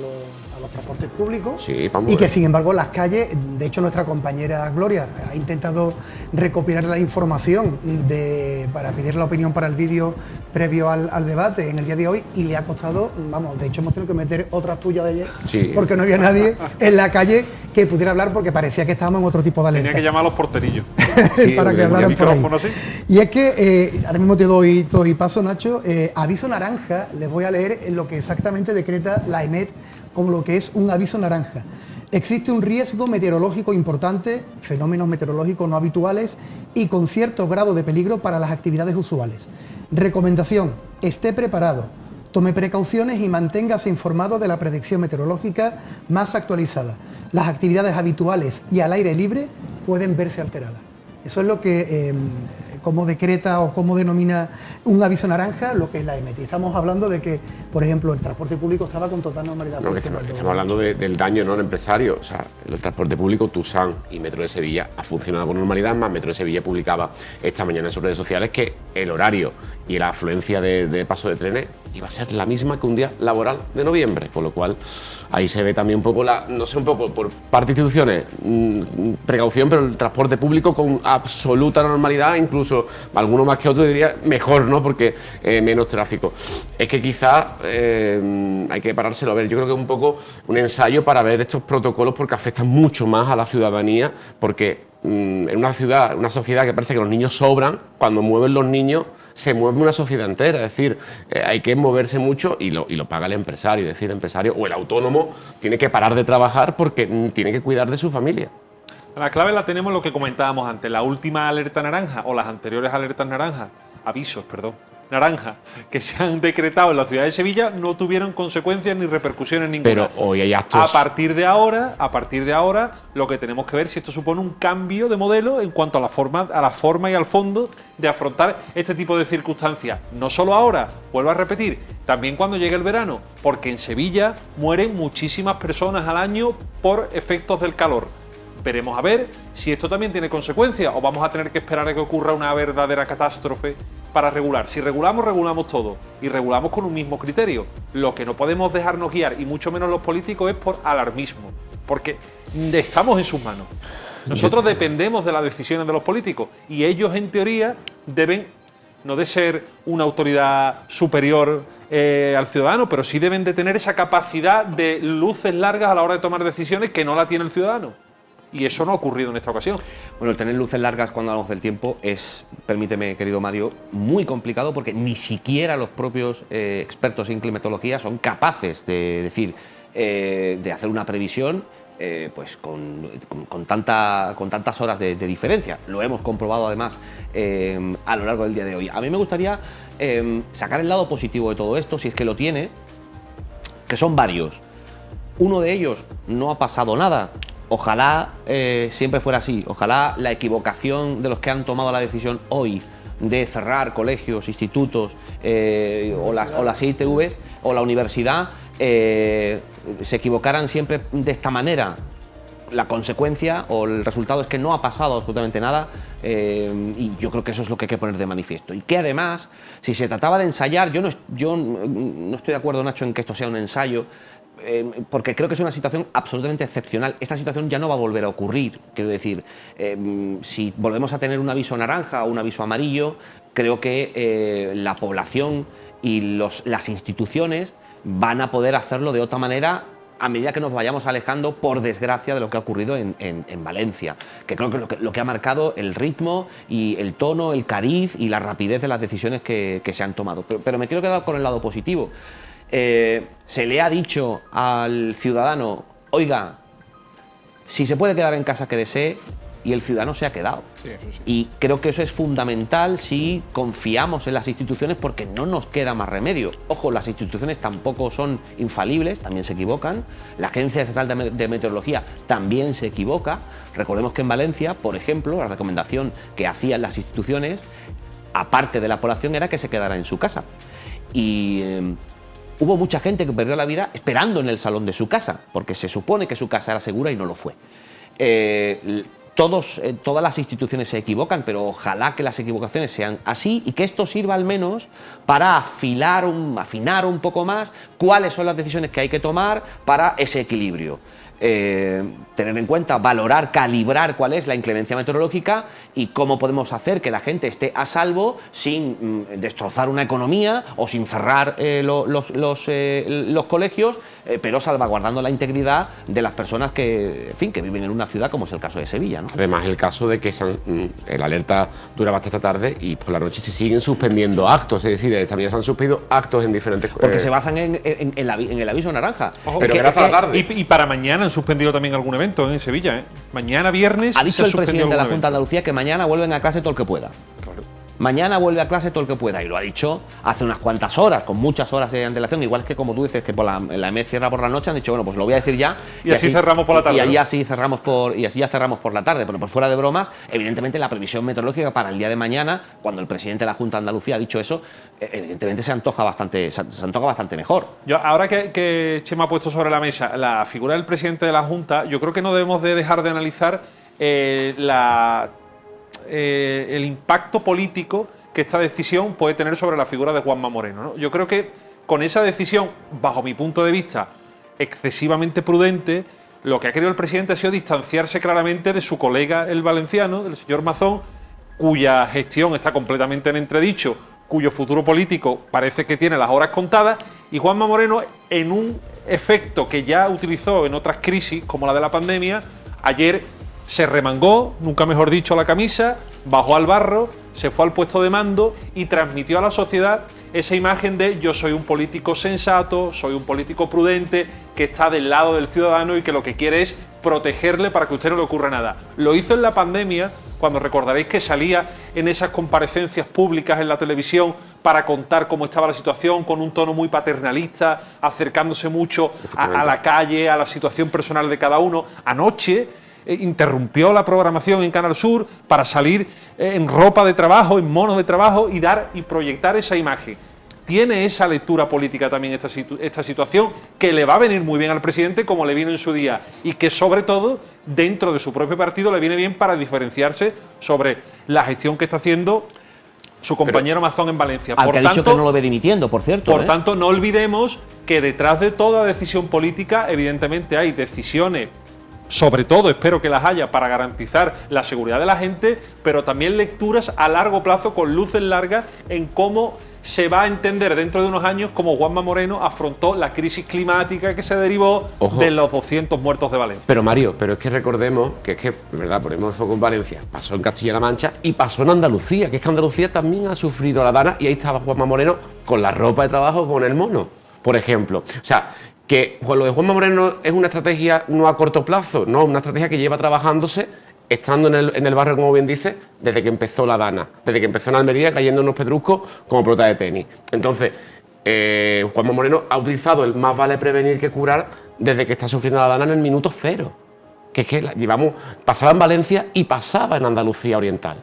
los transportes públicos, sí, y que sin embargo las calles, de hecho nuestra compañera Gloria ha intentado recopilar la información para pedir la opinión para el vídeo previo al debate en el día de hoy, y le ha costado, vamos, de hecho hemos tenido que meter otras tuyas de ayer, sí, porque no había nadie en la calle que pudiera hablar, porque parecía que estábamos en otro tipo de alerta. Tenía que llamar a los porterillos. Sí, para que hablaran por ahí. Así. Y es que, ahora mismo te doy paso, Nacho, aviso naranja, les voy a leer en lo que exactamente decreta la EMET como lo que es un aviso naranja. Existe un riesgo meteorológico importante, fenómenos meteorológicos no habituales y con cierto grado de peligro para las actividades usuales. Recomendación: esté preparado, tome precauciones y manténgase informado de la predicción meteorológica más actualizada. Las actividades habituales y al aire libre pueden verse alteradas. Eso es lo que, como decreta o como denomina un aviso naranja, lo que es la EMET. Y estamos hablando de que, por ejemplo, el transporte público estaba con total normalidad. No, estamos hablando del daño no al empresario. O sea, el transporte público, Tusán y Metro de Sevilla ha funcionado con normalidad. Más Metro de Sevilla publicaba esta mañana en sus redes sociales que el horario y la afluencia de paso de trenes iba a ser la misma que un día laboral de noviembre, con lo cual ahí se ve también un poco por parte de instituciones, precaución, pero el transporte público con absoluta normalidad, incluso alguno más que otro diría mejor, ¿no? Porque menos tráfico. Es que quizás hay que parárselo a ver. Yo creo que es un poco un ensayo para ver estos protocolos, porque afectan mucho más a la ciudadanía, porque en una ciudad, una sociedad que parece que los niños sobran, cuando mueven los niños se mueve una sociedad entera. Es decir, hay que moverse mucho y lo paga el empresario. Es decir, el empresario o el autónomo tiene que parar de trabajar porque tiene que cuidar de su familia. La clave la tenemos en lo que comentábamos antes, la última alerta naranja o las anteriores alertas naranja que se han decretado en la ciudad de Sevilla no tuvieron consecuencias ni repercusiones ninguna. Pero hoy hay actos. A partir de ahora, lo que tenemos que ver si esto supone un cambio de modelo en cuanto a la forma y al fondo de afrontar este tipo de circunstancias. No solo ahora, vuelvo a repetir, también cuando llegue el verano, porque en Sevilla mueren muchísimas personas al año por efectos del calor. Veremos a ver si esto también tiene consecuencias o vamos a tener que esperar a que ocurra una verdadera catástrofe para regular. Si regulamos, regulamos todo y regulamos con un mismo criterio. Lo que no podemos dejarnos guiar, y mucho menos los políticos, es por alarmismo, porque estamos en sus manos. Nosotros dependemos de las decisiones de los políticos y ellos, en teoría, deben, no de ser una autoridad superior al ciudadano, pero sí deben de tener esa capacidad de luces largas a la hora de tomar decisiones que no la tiene el ciudadano. Y eso no ha ocurrido en esta ocasión. Bueno, el tener luces largas cuando hablamos del tiempo es, permíteme, querido Mario, muy complicado, porque ni siquiera los propios expertos en climatología son capaces de decir, de hacer una previsión pues con tantas horas de diferencia. Lo hemos comprobado además a lo largo del día de hoy. A mí me gustaría sacar el lado positivo de todo esto, si es que lo tiene, que son varios. Uno de ellos, no ha pasado nada. Ojalá siempre fuera así. Ojalá la equivocación de los que han tomado la decisión hoy de cerrar colegios, institutos o las ITVs o la universidad se equivocaran siempre de esta manera. La consecuencia o el resultado es que no ha pasado absolutamente nada, y yo creo que eso es lo que hay que poner de manifiesto. Y que además, si se trataba de ensayar, yo no estoy de acuerdo, Nacho, en que esto sea un ensayo, porque creo que es una situación absolutamente excepcional. Esta situación ya no va a volver a ocurrir. Quiero decir, si volvemos a tener un aviso naranja o un aviso amarillo, creo que la población y las instituciones van a poder hacerlo de otra manera a medida que nos vayamos alejando, por desgracia, de lo que ha ocurrido en Valencia, que creo que lo que ha marcado el ritmo y el tono, el cariz y la rapidez de las decisiones que se han tomado. Pero me quiero quedar con el lado positivo. Se le ha dicho al ciudadano, oiga, si se puede quedar en casa, quédese, y el ciudadano se ha quedado. Sí, eso sí. Y creo que eso es fundamental si confiamos en las instituciones, porque no nos queda más remedio. Ojo, las instituciones tampoco son infalibles, también se equivocan. La Agencia Estatal de Meteorología también se equivoca. Recordemos que en Valencia, por ejemplo, la recomendación que hacían las instituciones, aparte de la población, era que se quedara en su casa. Y hubo mucha gente que perdió la vida esperando en el salón de su casa, porque se supone que su casa era segura y no lo fue. Todas las instituciones se equivocan, pero ojalá que las equivocaciones sean así y que esto sirva al menos para afinar un poco más cuáles son las decisiones que hay que tomar para ese equilibrio. Tener en cuenta, valorar, calibrar cuál es la inclemencia meteorológica y cómo podemos hacer que la gente esté a salvo sin destrozar una economía o sin cerrar los colegios, pero salvaguardando la integridad de las personas que viven en una ciudad, como es el caso de Sevilla, ¿no? Además, el caso de que el alerta dura hasta esta tarde y por la noche se siguen suspendiendo actos, es decir, esta mañana se han suspendido actos en diferentes... Porque se basan en el aviso naranja. Ojo, pero era hasta la tarde. Y para mañana han suspendido también algún evento en Sevilla, ¿eh? Mañana viernes. Ha dicho el presidente de la Junta evento. de Andalucía que mañana vuelven a clase todo el que pueda. Claro. Mañana vuelve a clase todo el que pueda, y lo ha dicho hace unas cuantas horas, con muchas horas de antelación, igual que como tú dices que la EMET cierra por la noche, han dicho, bueno, pues lo voy a decir ya. Y así cerramos por la tarde. Y así ya cerramos por la tarde. Pero por fuera de bromas, evidentemente la previsión meteorológica para el día de mañana, cuando el presidente de la Junta de Andalucía ha dicho eso, evidentemente se antoja bastante mejor. Yo, ahora que Chema ha puesto sobre la mesa la figura del presidente de la Junta, yo creo que no debemos de dejar de analizar el impacto político que esta decisión puede tener sobre la figura de Juanma Moreno, ¿no? Yo creo que con esa decisión, bajo mi punto de vista, excesivamente prudente, lo que ha querido el presidente ha sido distanciarse claramente de su colega el valenciano, del señor Mazón, cuya gestión está completamente en entredicho, cuyo futuro político parece que tiene las horas contadas, y Juanma Moreno, en un efecto que ya utilizó en otras crisis, como la de la pandemia, ayer se remangó, nunca mejor dicho, la camisa, bajó al barro, se fue al puesto de mando y transmitió a la sociedad esa imagen de yo soy un político sensato, soy un político prudente, que está del lado del ciudadano y que lo que quiere es protegerle para que a usted no le ocurra nada. Lo hizo en la pandemia, cuando recordaréis que salía en esas comparecencias públicas en la televisión para contar cómo estaba la situación, con un tono muy paternalista, acercándose mucho a la calle, a la situación personal de cada uno. Anoche interrumpió la programación en Canal Sur para salir en ropa de trabajo, en monos de trabajo y proyectar esa imagen. Tiene esa lectura política también esta situación, que le va a venir muy bien al presidente, como le vino en su día, y que sobre todo dentro de su propio partido le viene bien para diferenciarse sobre la gestión que está haciendo su compañero Mazón en Valencia. Al que ha dicho que no lo ve dimitiendo, por cierto. Por tanto, no olvidemos que detrás de toda decisión política, evidentemente hay decisiones, sobre todo espero que las haya para garantizar la seguridad de la gente, pero también lecturas a largo plazo con luces largas en cómo se va a entender dentro de unos años cómo Juanma Moreno afrontó la crisis climática que se derivó de los 200 muertos de Valencia. Pero Mario, pero es que recordemos que es que, verdad, ponemos el foco en Valencia, pasó en Castilla-La Mancha y pasó en Andalucía, que es que Andalucía también ha sufrido la dana y ahí estaba Juanma Moreno con la ropa de trabajo con el mono, por ejemplo. O sea, que lo de Juanma Moreno es una estrategia no a corto plazo, no, una estrategia que lleva trabajándose, estando en el barrio, como bien dice, desde que empezó la dana, desde que empezó en Almería cayendo unos pedruscos como pelota de tenis. Entonces, Juanma Moreno ha utilizado el más vale prevenir que curar desde que está sufriendo la dana en el minuto cero. Que es que pasaba en Valencia y pasaba en Andalucía Oriental.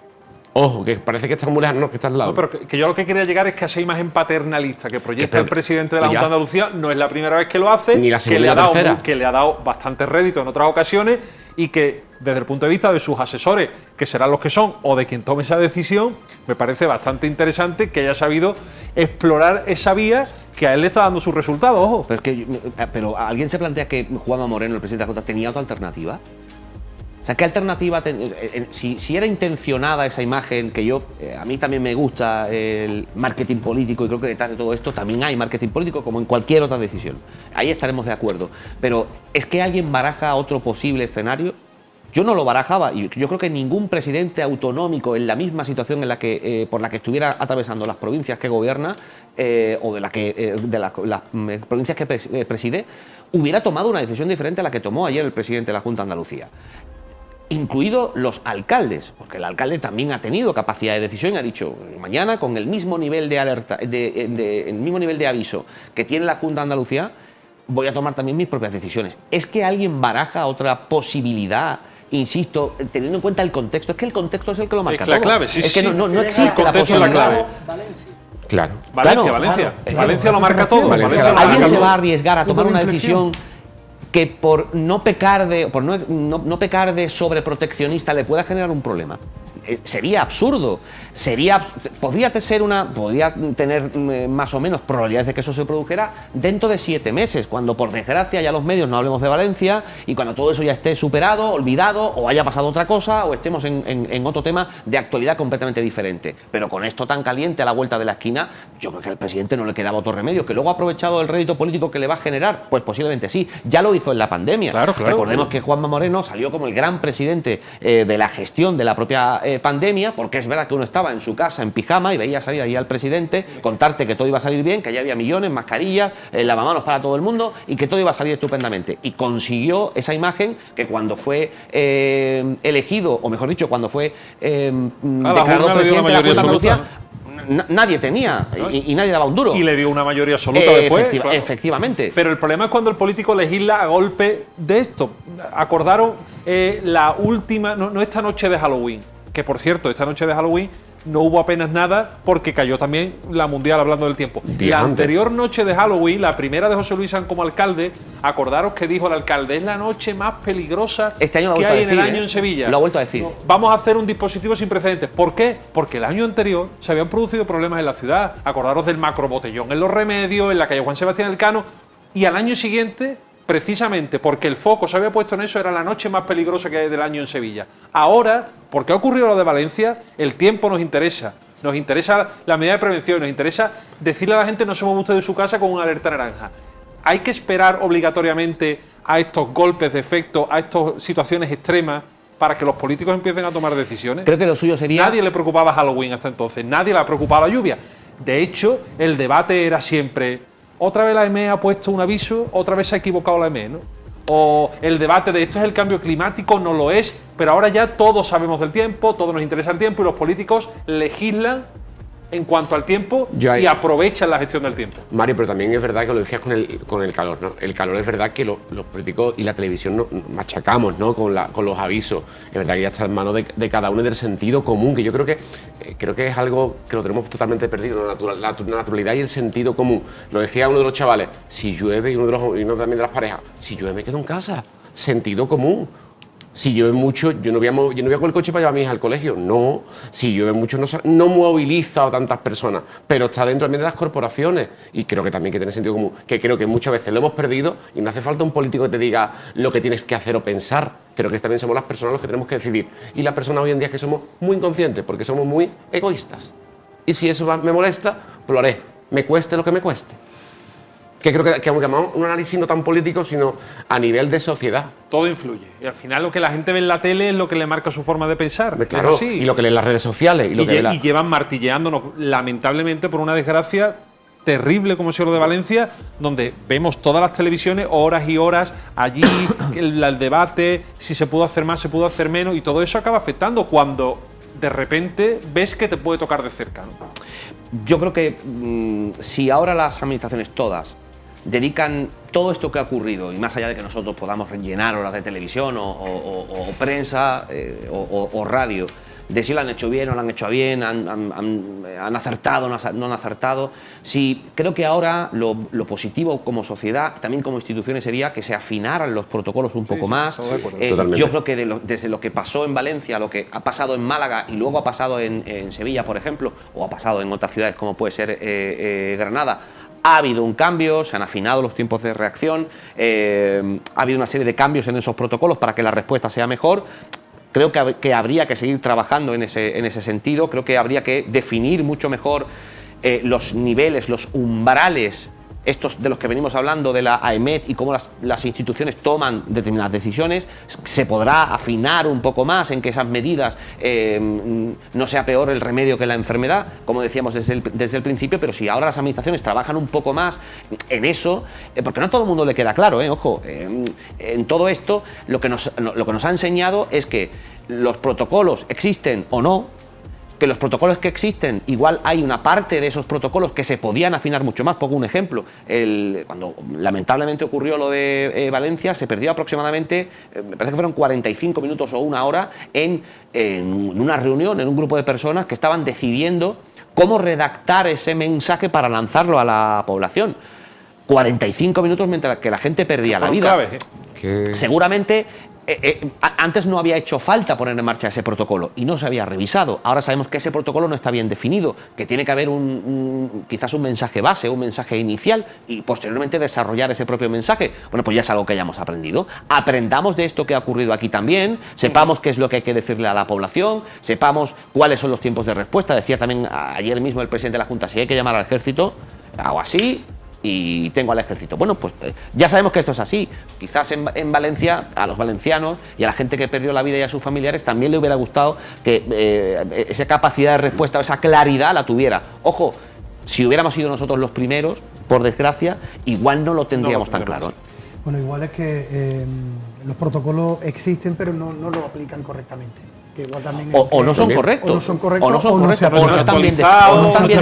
Ojo, que parece que está muy lejos, no, que está al lado. No, pero que yo lo que quería llegar es que esa imagen paternalista que proyecta el presidente de la Junta de Andalucía no es la primera vez que lo hace, ni la segunda, que le ha dado bastante rédito en otras ocasiones y que desde el punto de vista de sus asesores, que serán los que son, o de quien tome esa decisión, me parece bastante interesante que haya sabido explorar esa vía que a él le está dando sus resultados, ojo. Pero ¿alguien se plantea que Juanma Moreno, el presidente de la Junta, tenía otra alternativa? O sea, ¿qué alternativa? Si era intencionada esa imagen, que a mí también me gusta el marketing político y creo que detrás de todo esto también hay marketing político como en cualquier otra decisión. Ahí estaremos de acuerdo. Pero ¿es que alguien baraja otro posible escenario? Yo no lo barajaba y yo creo que ningún presidente autonómico en la misma situación en la que, por la que estuviera atravesando las provincias que gobierna o de las provincias que preside, hubiera tomado una decisión diferente a la que tomó ayer el presidente de la Junta de Andalucía. Incluidos los alcaldes, porque el alcalde también ha tenido capacidad de decisión y ha dicho, mañana con el mismo nivel de alerta, el mismo nivel de aviso que tiene la Junta de Andalucía, voy a tomar también mis propias decisiones. ¿Es que alguien baraja otra posibilidad? Insisto, teniendo en cuenta el contexto, es que el contexto es el que lo marca es la todo. clave, sí, es que sí. no existe la contexto es la clave. Claro. Valencia. Valencia lo marca todo. ¿Alguien se va a arriesgar a tomar una decisión que por no pecar de sobreproteccionista le pueda generar un problema? Sería absurdo. Podría tener más o menos probabilidades de que eso se produjera dentro de 7 meses, cuando por desgracia ya los medios no hablemos de Valencia y cuando todo eso ya esté superado, olvidado o haya pasado otra cosa o estemos en otro tema de actualidad completamente diferente. Pero con esto tan caliente a la vuelta de la esquina, yo creo que al presidente no le quedaba otro remedio. ¿Que luego ha aprovechado el rédito político que le va a generar? Pues posiblemente sí. Ya lo hizo en la pandemia. Recordemos que Juanma Moreno salió como el gran presidente de la gestión de la propia pandemia, porque es verdad que uno estaba en su casa en pijama y veía salir ahí al presidente, contarte que todo iba a salir bien, que ya había millones, mascarillas, lavamanos para todo el mundo y que todo iba a salir estupendamente. Y consiguió esa imagen que cuando fue elegido, o mejor dicho, cuando fue declarado presidente de la Junta de Andalucía, nadie tenía y nadie daba un duro. Y le dio una mayoría absoluta después. Efectivamente. Pero el problema es cuando el político legisla a golpe de esto. Acordaron la última, no esta noche de Halloween, que por cierto, esta noche de Halloween no hubo apenas nada porque cayó también la Mundial, hablando del tiempo. La anterior noche de Halloween, la primera de José Luis Sanz como alcalde, acordaros que dijo el alcalde, es la noche más peligrosa este año que hay en el año en Sevilla. Lo ha vuelto a decir. Vamos a hacer un dispositivo sin precedentes. ¿Por qué? Porque el año anterior se habían producido problemas en la ciudad. Acordaros del macrobotellón en Los Remedios, en la calle Juan Sebastián Elcano, y al año siguiente, precisamente porque el foco se había puesto en eso, era la noche más peligrosa que hay del año en Sevilla. Ahora, porque ha ocurrido lo de Valencia, el tiempo nos interesa la medida de prevención, nos interesa decirle a la gente no se mueva usted de su casa con una alerta naranja. Hay que esperar obligatoriamente a estos golpes de efecto, a estas situaciones extremas para que los políticos empiecen a tomar decisiones. Creo que lo suyo sería... Nadie le preocupaba Halloween hasta entonces, nadie le ha preocupado la lluvia. De hecho, el debate era siempre... Otra vez la EME ha puesto un aviso, otra vez se ha equivocado la EME, ¿no? O el debate de esto es el cambio climático, no lo es, pero ahora ya todos sabemos del tiempo, todos nos interesa el tiempo y los políticos legislan en cuanto al tiempo y aprovechan la gestión del tiempo. Mario, pero también es verdad que lo decías con el calor, ¿no? El calor es verdad que los políticos y la televisión nos machacamos, ¿no? Con los avisos. Es verdad que ya está en manos de cada uno y del sentido común, que yo creo que es algo que lo tenemos totalmente perdido, la naturalidad y el sentido común. Lo decía uno de los chavales, si llueve, y uno también de las parejas, si llueve me quedo en casa. Sentido común. Si llueve mucho, yo no voy con el coche para llevar a mi hija al colegio. No, si llueve mucho no moviliza a tantas personas, pero está dentro también de las corporaciones. Y creo que también que tiene sentido común, que creo que muchas veces lo hemos perdido y no hace falta un político que te diga lo que tienes que hacer o pensar. Creo que también somos las personas los que tenemos que decidir. Y las personas hoy en día es que somos muy inconscientes, porque somos muy egoístas. Y si eso me molesta, pues lo haré, me cueste lo que me cueste. Que creo que aunque llamamos un análisis no tan político, sino a nivel de sociedad. Todo influye. Y al final lo que la gente ve en la tele es lo que le marca su forma de pensar. Claro, sí. Y lo que leen las redes sociales. Y llevan martilleándonos, lamentablemente, por una desgracia terrible como ha sido lo de Valencia, donde vemos todas las televisiones, horas y horas, allí, el debate, si se pudo hacer más, se pudo hacer menos, y todo eso acaba afectando cuando de repente ves que te puede tocar de cerca, ¿no? Yo creo que si ahora las administraciones todas dedican todo esto que ha ocurrido, y más allá de que nosotros podamos rellenar horas de televisión o prensa o radio, de si lo han hecho bien o lo han hecho bien, han acertado, no han acertado. Sí, creo que ahora lo positivo como sociedad, también como instituciones, sería que se afinaran los protocolos un poco más. Yo creo que desde lo que pasó en Valencia, lo que ha pasado en Málaga y luego ha pasado en Sevilla, por ejemplo, o ha pasado en otras ciudades como puede ser Granada, ha habido un cambio, se han afinado los tiempos de reacción, ha habido una serie de cambios en esos protocolos para que la respuesta sea mejor. Creo que habría que seguir trabajando en ese sentido, creo que habría que definir mucho mejor los niveles, los umbrales, estos de los que venimos hablando de la AEMET y cómo las instituciones toman determinadas decisiones. Se podrá afinar un poco más en que esas medidas no sea peor el remedio que la enfermedad, como decíamos desde el principio, pero si ahora las administraciones trabajan un poco más en eso, porque no a todo el mundo le queda claro, ojo, en todo esto lo que nos ha enseñado es que los protocolos existen o no, que los protocolos que existen, igual hay una parte de esos protocolos que se podían afinar mucho más. Pongo un ejemplo, cuando lamentablemente ocurrió lo de Valencia, se perdió aproximadamente, me parece que fueron 45 minutos o una hora en una reunión, en un grupo de personas que estaban decidiendo cómo redactar ese mensaje para lanzarlo a la población. 45 minutos mientras que la gente perdía la vida. Claves, Seguramente antes no había hecho falta poner en marcha ese protocolo y no se había revisado. Ahora sabemos que ese protocolo no está bien definido, que tiene que haber quizás un mensaje base, un mensaje inicial y posteriormente desarrollar ese propio mensaje. Bueno, pues ya es algo que hayamos aprendido. Aprendamos de esto que ha ocurrido aquí también, sepamos qué es lo que hay que decirle a la población, sepamos cuáles son los tiempos de respuesta. Decía también ayer mismo el presidente de la Junta, si hay que llamar al ejército, hago así y tengo al ejército. Bueno, pues ya sabemos que esto es así. Quizás en Valencia, a los valencianos y a la gente que perdió la vida y a sus familiares también le hubiera gustado que esa capacidad de respuesta o esa claridad la tuviera. Ojo, si hubiéramos sido nosotros los primeros, por desgracia, igual no lo tendríamos tan claro. Bueno, igual es que los protocolos existen, pero no lo aplican correctamente. Que igual también o no son correctos, o no son correctos, o no están bien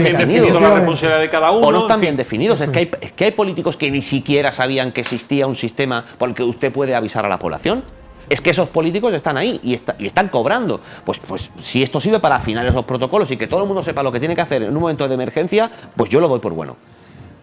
definidos, la responsabilidad de cada uno, o no están bien definidos. Es que hay políticos que ni siquiera sabían que existía un sistema por el que usted puede avisar a la población. Es que esos políticos están ahí y están cobrando. Pues si esto sirve para afinar esos protocolos y que todo el mundo sepa lo que tiene que hacer en un momento de emergencia, pues yo lo doy por bueno.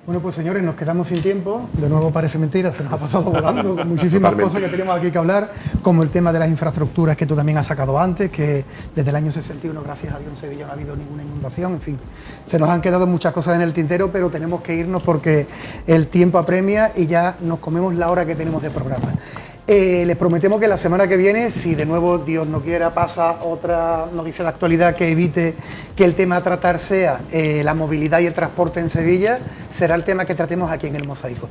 Bueno, pues señores, nos quedamos sin tiempo. De nuevo parece mentira, se nos ha pasado volando con muchísimas cosas que tenemos aquí que hablar, como el tema de las infraestructuras que tú también has sacado antes, que desde el año 61, gracias a Dios, en Sevilla no ha habido ninguna inundación. En fin, se nos han quedado muchas cosas en el tintero, pero tenemos que irnos porque el tiempo apremia y ya nos comemos la hora que tenemos de programa. Les prometemos que la semana que viene, si de nuevo Dios no quiera pasa otra noticia de actualidad que evite que el tema a tratar sea la movilidad y el transporte en Sevilla, será el tema que tratemos aquí en El Mosaico.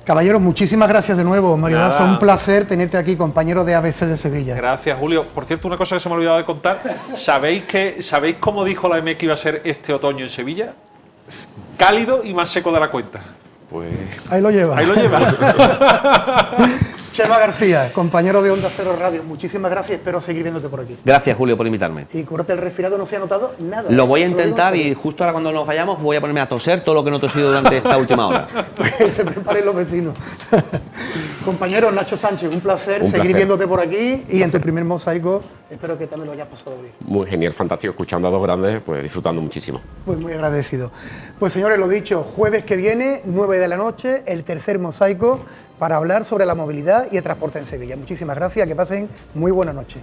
Caballeros, muchísimas gracias de nuevo, Mario Daza, un placer tenerte aquí, compañero de ABC de Sevilla. Gracias, Julio. Por cierto, una cosa que se me ha olvidado de contar, ¿sabéis cómo dijo la EMET que iba a ser este otoño en Sevilla? Cálido y más seco de la cuenta. Pues ahí lo lleva. Ahí lo lleva. Chema García, compañero de Onda Cero Radio, muchísimas gracias, espero seguir viéndote por aquí. Gracias, Julio, por invitarme. Y cúrate el resfriado, no se ha notado nada. Lo voy a intentar y justo ahora cuando nos vayamos voy a ponerme a toser todo lo que no he tosido durante esta última hora. Pues se preparen los vecinos. Compañero Nacho Sánchez, un placer seguir viéndote por aquí y en tu primer Mosaico, espero que también lo hayas pasado bien. Muy genial, fantástico, escuchando a dos grandes, pues disfrutando muchísimo. Pues muy agradecido. Pues señores, lo dicho, jueves que viene, 9 de la noche, el tercer Mosaico, para hablar sobre la movilidad y el transporte en Sevilla. Muchísimas gracias, que pasen muy buena noche.